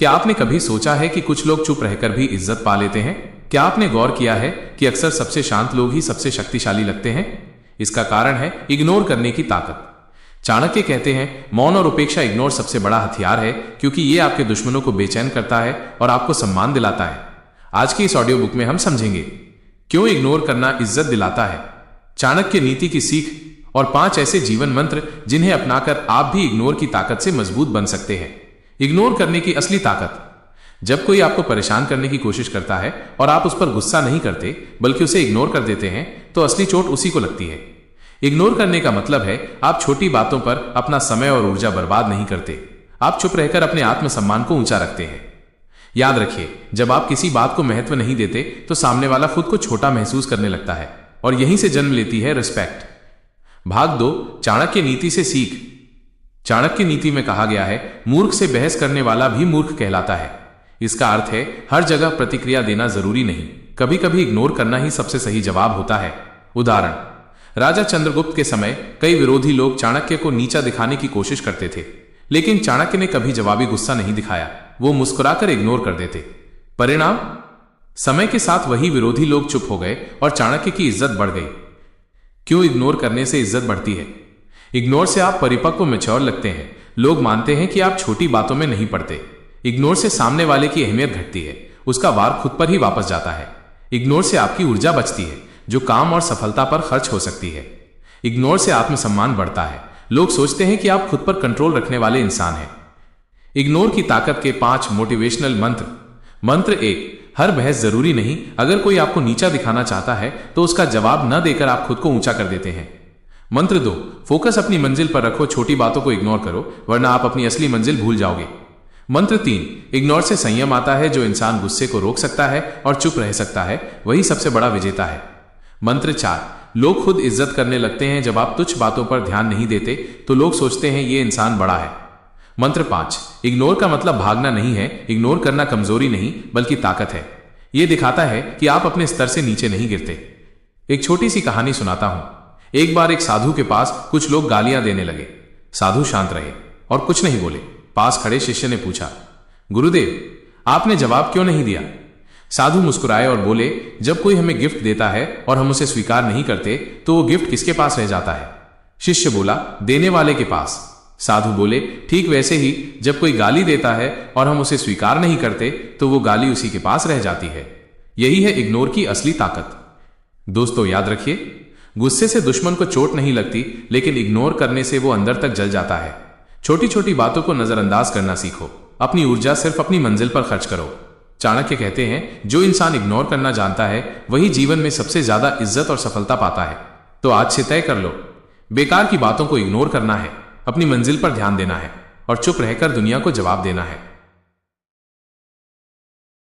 क्या आपने कभी सोचा है कि कुछ लोग चुप रहकर भी इज्जत पा लेते हैं? क्या आपने गौर किया है कि अक्सर सबसे शांत लोग ही सबसे शक्तिशाली लगते हैं? इसका कारण है इग्नोर करने की ताकत। चाणक्य कहते हैं, मौन और उपेक्षा इग्नोर सबसे बड़ा हथियार है, क्योंकि ये आपके दुश्मनों को बेचैन करता है और आपको सम्मान दिलाता है। आज की इस ऑडियो बुक में हम समझेंगे क्यों इग्नोर करना इज्जत दिलाता है, चाणक्य नीति की सीख और 5 ऐसे जीवन मंत्र जिन्हें अपनाकर आप भी इग्नोर की ताकत से मजबूत बन सकते हैं। इग्नोर करने की असली ताकत। जब कोई आपको परेशान करने की कोशिश करता है और आप उस पर गुस्सा नहीं करते बल्कि उसे इग्नोर कर देते हैं, तो असली चोट उसी को लगती है। इग्नोर करने का मतलब है आप छोटी बातों पर अपना समय और ऊर्जा बर्बाद नहीं करते, आप चुप रहकर अपने आत्मसम्मान को ऊंचा रखते हैं। याद रखिए, जब आप किसी बात को महत्व नहीं देते तो सामने वाला खुद को छोटा महसूस करने लगता है और यहीं से जन्म लेती है रिस्पेक्ट। भाग 2, चाणक्य नीति से सीख। चाणक्य नीति में कहा गया है, मूर्ख से बहस करने वाला भी मूर्ख कहलाता है। इसका अर्थ है हर जगह प्रतिक्रिया देना जरूरी नहीं, कभी कभी इग्नोर करना ही सबसे सही जवाब होता है। उदाहरण, राजा चंद्रगुप्त के समय कई विरोधी लोग चाणक्य को नीचा दिखाने की कोशिश करते थे, लेकिन चाणक्य ने कभी जवाबी गुस्सा नहीं दिखाया, वो मुस्कुराकर इग्नोर कर देते। परिणाम, समय के साथ वही विरोधी लोग चुप हो गए और चाणक्य की इज्जत बढ़ गई। क्यों इग्नोर करने से इज्जत बढ़ती है? इग्नोर से आप परिपक्व मैच्योर लगते हैं। लोग मानते हैं कि आप छोटी बातों में नहीं पड़ते। इग्नोर से सामने वाले की अहमियत घटती है, उसका वार खुद पर ही वापस जाता है। इग्नोर से आपकी ऊर्जा बचती है, जो काम और सफलता पर खर्च हो सकती है। इग्नोर से आत्मसम्मान बढ़ता है, लोग सोचते हैं कि आप खुद पर कंट्रोल रखने वाले इंसान हैं। इग्नोर की ताकत के 5 मोटिवेशनल मंत्र। मंत्र 1, हर बहस जरूरी नहीं। अगर कोई आपको नीचा दिखाना चाहता है तो उसका जवाब न देकर आप खुद को ऊंचा कर देते हैं। मंत्र 2, फोकस अपनी मंजिल पर रखो, छोटी बातों को इग्नोर करो वरना आप अपनी असली मंजिल भूल जाओगे। मंत्र 3, इग्नोर से संयम आता है। जो इंसान गुस्से को रोक सकता है और चुप रह सकता है वही सबसे बड़ा विजेता है। मंत्र 4, लोग खुद इज्जत करने लगते हैं। जब आप तुच्छ बातों पर ध्यान नहीं देते तो लोग सोचते हैं ये इंसान बड़ा है। मंत्र 5, इग्नोर का मतलब भागना नहीं है। इग्नोर करना कमजोरी नहीं बल्कि ताकत है। यह दिखाता है कि आप अपने स्तर से नीचे नहीं गिरते। एक छोटी सी कहानी सुनाता हूं। एक बार एक साधु के पास कुछ लोग गालियां देने लगे। साधु शांत रहे और कुछ नहीं बोले। पास खड़े शिष्य ने पूछा, गुरुदेव, आपने जवाब क्यों नहीं दिया? साधु मुस्कुराए और बोले, जब कोई हमें गिफ्ट देता है और हम उसे स्वीकार नहीं करते तो वो गिफ्ट किसके पास रह जाता है? शिष्य बोला, देने वाले के पास। साधु बोले, ठीक वैसे ही जब कोई गाली देता है और हम उसे स्वीकार नहीं करते तो वो गाली उसी के पास रह जाती है। यही है इग्नोर की असली ताकत। दोस्तों, याद रखिए, गुस्से से दुश्मन को चोट नहीं लगती, लेकिन इग्नोर करने से वो अंदर तक जल जाता है। छोटी छोटी बातों को नजरअंदाज करना सीखो। अपनी ऊर्जा सिर्फ अपनी मंजिल पर खर्च करो। चाणक्य कहते हैं, जो इंसान इग्नोर करना जानता है वही जीवन में सबसे ज्यादा इज्जत और सफलता पाता है। तो आज से तय कर लो, बेकार की बातों को इग्नोर करना है, अपनी मंजिल पर ध्यान देना है और चुप रहकर दुनिया को जवाब देना है।